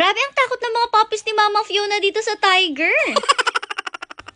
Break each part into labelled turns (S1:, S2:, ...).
S1: Grabe ang takot ng mga puppies ni Mama Fiona dito sa tiger.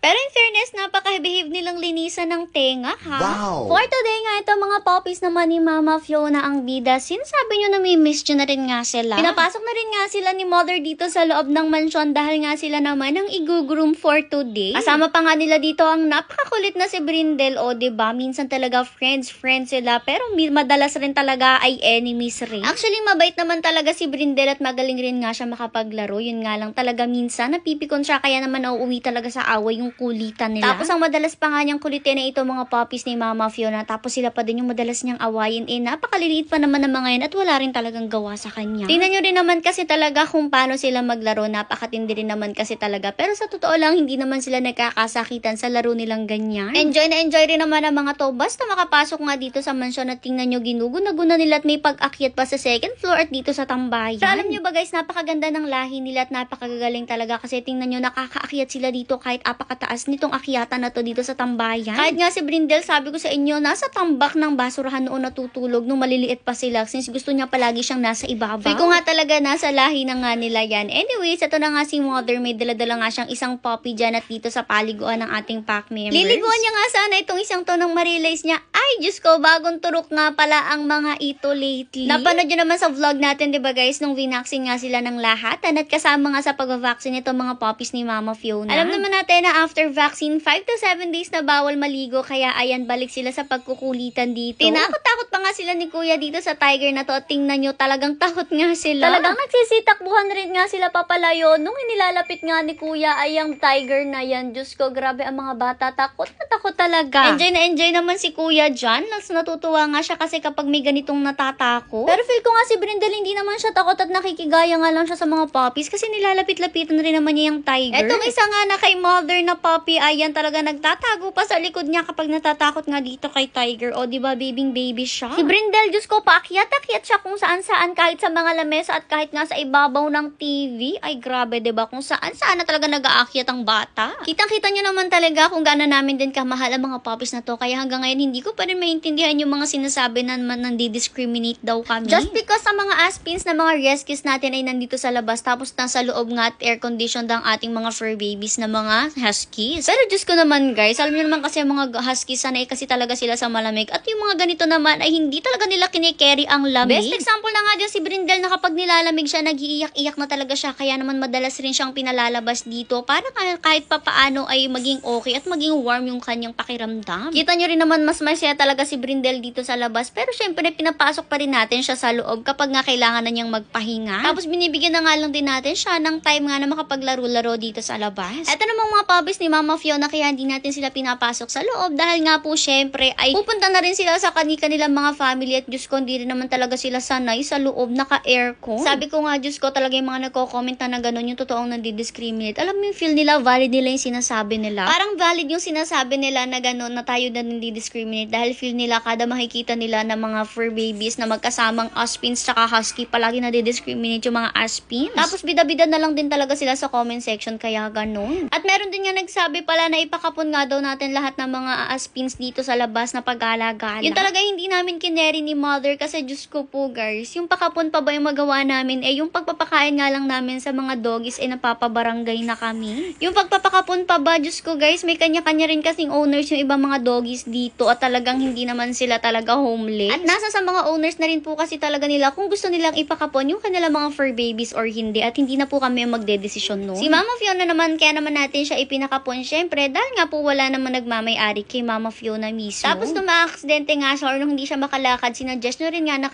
S1: Pero in fairness, napaka-behave nilang linisan ng tenga, ha?
S2: Wow!
S1: For today nga, ito mga puppies naman ni Mama Fiona ang bida. Sinasabi nyo na may miss nyo na rin nga sila. Pinapasok na rin nga sila ni Mother dito sa loob ng mansyon dahil nga sila naman ang i-groom for today. Kasama pa nga nila dito ang napakakulit na si Brindle. O, diba? Minsan talaga friends sila. Pero madalas rin talaga ay enemies rin. Actually, mabait naman talaga si Brindle at magaling rin nga siya makapaglaro. Yun nga lang talaga minsan napipikon siya kaya naman nauuwi talaga sa away yung kulitan nila. Tapos ang madalas pa nga niyang kulitin na ito mga puppies ni Mama Fiona. Tapos sila pa din yung madalas niyang awayin. Napakaliliit pa naman ng mga yan at wala rin talagang gawa sa kanya. Tingnan nyo rin naman kasi talaga kung paano sila maglaro. Napakatindi rin naman kasi talaga. Pero sa totoo lang, hindi naman sila nagkakasakitan sa laro nilang ganyan. Enjoy na enjoy rin naman ang mga to. Basta makapasok nga dito sa mansyon at tingnan nyo, ginuguna-guna nila at may pag-akyat pa sa second floor at dito sa tambayan. Pero alam nyo ba guys, napakaganda ng lahi nila at napakagagaling talaga kasi tingnan nyo, nakakaakyat sila dito kahit apakataas nitong akyatan na to dito sa tambayan. Kahit nga si Brindle, sabi ko sa inyo, nasa tambak ng basurahan noon natutulog nung maliliit pa sila since gusto niya palagi siyang nasa ibabaw. Feel ko nga talaga nasa lahi na nga nila yan. Anyways, ito na nga si Mother, may dala-dala nga siyang isang puppy dyan at dito sa paliguan ng ating pack members. Liliguan niya nga sana itong isang to nang ma-realize niya, ay Diyos ko, bagong turok nga pala ang mga ito lately. Napanood nyo naman sa vlog natin, diba guys, nung vinaksin nga sila ng lahat at kasama nga sa pag-vaccine itong mga puppies ni Mama Fiona. Alam naman natin na after vaccine, 5 to 7 days na bawal maligo kaya ayan, balik sila sa pagkukulitan dito. Tinakot-takot pa nga sila ni Kuya dito sa tiger na to at tingnan nyo, talagang takot nga sila. Talagang nagsisitakbuhan rin nga sila papalayo nung inilalapit nga ni Kuya ay ang tiger na yan. Diyos ko, grabe ang mga bata, takot na takot talaga. Enjoy na enjoy naman si Kuya John. Natutuwa nga siya kasi kapag may ganitong natatakot. Pero feel ko nga si Brindle hindi naman siya takot at nakikigaya nga lang siya sa mga puppies kasi nilalapit-lapitan rin naman niya yung tiger. Etong isa nga na kay Mother na puppy, ayan talaga nagtatago pa sa likod niya kapag natatakot nga dito kay tiger. O diba, baby siya. Si Brindle, Diyos ko, paakyat-akyat siya kung saan-saan kahit sa mga lamesa at kahit nga sa ibabaw ng TV. Ay grabe, diba? Kung saan-saan na talaga nag-aakyat ang bata. Kitang-kita niyo naman talaga kung gaano namin din kamahal ang mga puppies na to. Kaya hanggang ngayon hindi ko pa rin maintindihan yung mga sinasabi na nandi-discriminate daw kami. Just because sa mga aspins na mga rescues natin ay nandito sa labas tapos nasa loob nga at air-conditioned ang ating mga fur babies na mga huskies. Pero Diyos ko naman guys, alam niyo naman kasi mga huskies sanay kasi talaga sila sa malamig at yung mga ganito naman ay hindi talaga nila kinikerry ang lamig. Best example na nga dyan si Brindle na kapag nilalamig siya, nag-iiyak-iyak na talaga siya kaya naman madalas rin siyang pinalalabas dito para kahit papaano ay maging okay at maging warm yung kanyang pakiramdam. Kita nyo rin naman mas masaya talaga si Brindle dito sa labas pero syempre pinapasok pa rin natin siya sa loob kapag nga kailangan na niyang magpahinga. Tapos binibigyan na nga lang din natin siya ng time nga na makapaglaro-laro dito sa labas. Eto namang mga puppies ni Mama Fiona kaya hindi natin sila pinapasok sa loob dahil nga po syempre ay pupunta na rin sila sa kanilang mga family at Diyos ko hindi rin naman talaga sila sanay sa loob naka-aircon. Sabi ko nga Diyos ko talaga yung mga nagko-comment na gano'n yung totoong nandidiscriminate. Alam mo yung feel nila, valid nila yung sinasabi nila. Parang valid yung sinasabi nila na gano'n na tayo na nandidiscriminate dahil feel nila kada makikita nila na mga fur babies na magkasamang aspins tsaka husky palagi nandidiscriminate yung mga aspins. Tapos bida-bida na lang din talaga sila sa comment section kaya gano'n. At meron din nga nagsabi pala na ipakapon nga daw natin lahat ng mga aspins dito sa labas na pag-alagala. Yun talaga hindi namin kineri ni Mother kasi Diyos ko po guys, yung pakapon pa ba yung magawa namin yung pagpapakain nga lang namin sa mga doggies napapabarangay na kami. Yung pagpapakapon pa ba, Diyos ko guys, may kanya-kanya rin kasing owners yung ibang mga doggies dito at talagang hindi naman sila talaga homeless. At nasa sa mga owners na rin po kasi talaga nila kung gusto nilang ipakapon yung kanilang mga fur babies or hindi at hindi na po kami yung magdedesisyon no. Si Mama Fiona naman, kaya naman natin siya ipinakapon syempre dahil nga po wala naman nagmamay-ari kay Mama Fiona mismo. Tapos nung ma-aksidente nga siya or nung hindi siya makalakad, sinuggest nyo rin nga na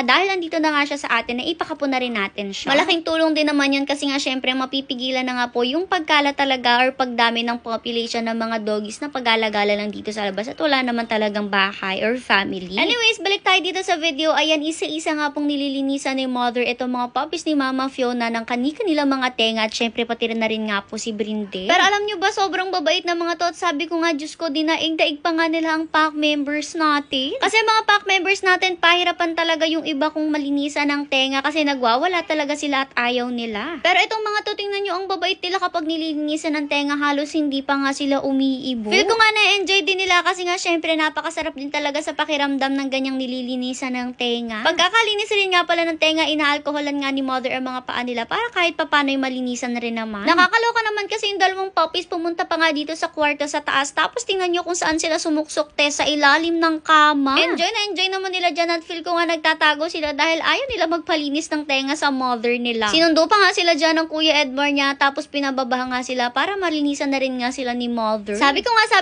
S1: dahil nandito na nga siya sa atin na ipakapon na rin natin siya. Malaking tulong din naman yun kasi nga syempre mapipigilan na nga po yung pagkala talaga or pagdami ng population ng mga doggies na pag-alagala lang dito sa labas at wala naman talagang bahay or family. Anyways, balik tayo dito sa video. Ayan, isa-isa nga pong nililinisan ni Mother itong mga puppies ni Mama Fiona ng kanilang mga tenga at syempre pati rin na rin nga po si Brindle. Pero alam nyo ba, sobrang babait na mga to at sabi ko nga, Diyos ko, dinaig-daig pa nga nila ang pack members natin. Kasi mga pack members natin, pahirapan talaga yung iba kung malinisan ng tenga kasi nagwawala talaga sila at ayaw nila. Pero itong mga to, tingnan nyo, ang babait nila kapag nililinisan ng tenga, halos hindi pa nga sila umiibo. Feel ko nga na-enjoy din nila kasi nga syempre napakasarap din talaga sa pakiramdam ng ganyang nililinisan ng tenga. Pagkakalinis rin nga pala ng tenga, inaalkoholan nga ni mother ang mga paa nila para kahit papano'y malinisan na rin naman. Nakakaloka naman kasi yung dalawang puppies pumunta pa nga dito sa kwarto sa taas tapos tingnan nyo kung saan sila sumuksok sa ilalim ng kama. Enjoy na enjoy naman nila dyan at feel ko nga nagtatago sila dahil ayaw nila magpalinis ng tenga sa mother nila. Sinundo pa nga sila dyan ng Kuya Edmar niya tapos pinababaha nga sila para malinisan na rin nga sila ni mother. Sabi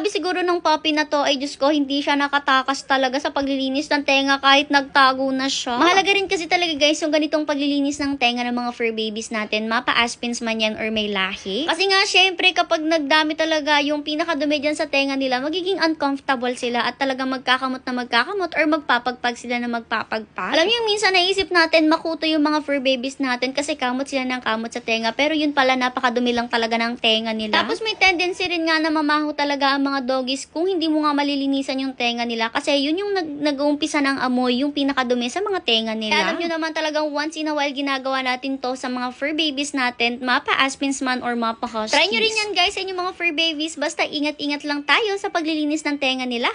S1: siguro ng puppy na to ay Diyos ko, hindi siya nakatakas talaga sa paglilinis ng tenga kahit nagtago na siya. Mahalaga rin kasi talaga guys yung ganitong paglilinis ng tenga ng mga fur babies natin, mapa-aspins man yan or may lahi. Kasi nga syempre kapag nagdami talaga yung pinakadumi dyan sa tenga nila, magiging uncomfortable sila at talagang magkakamot or magpapagpag sila na magpapagpag. Alam niyo, minsan naisip natin makuto yung mga fur babies natin kasi kamot sila ng kamot sa tenga, pero yun pala napakadumi lang talaga ng tenga nila. Tapos may tendency rin nga na mamaho talaga ang mga doggies kung hindi mo nga malilinisan yung tenga nila kasi yun yung nag-uumpisa ng amoy, yung pinakadumi sa mga tenga nila. Alam nyo naman talagang once in a while ginagawa natin to sa mga fur babies natin, mapa-aspins man or mapa-huskies. Try nyo rin yan guys sa inyong mga fur babies, basta ingat-ingat lang tayo sa paglilinis ng tenga nila.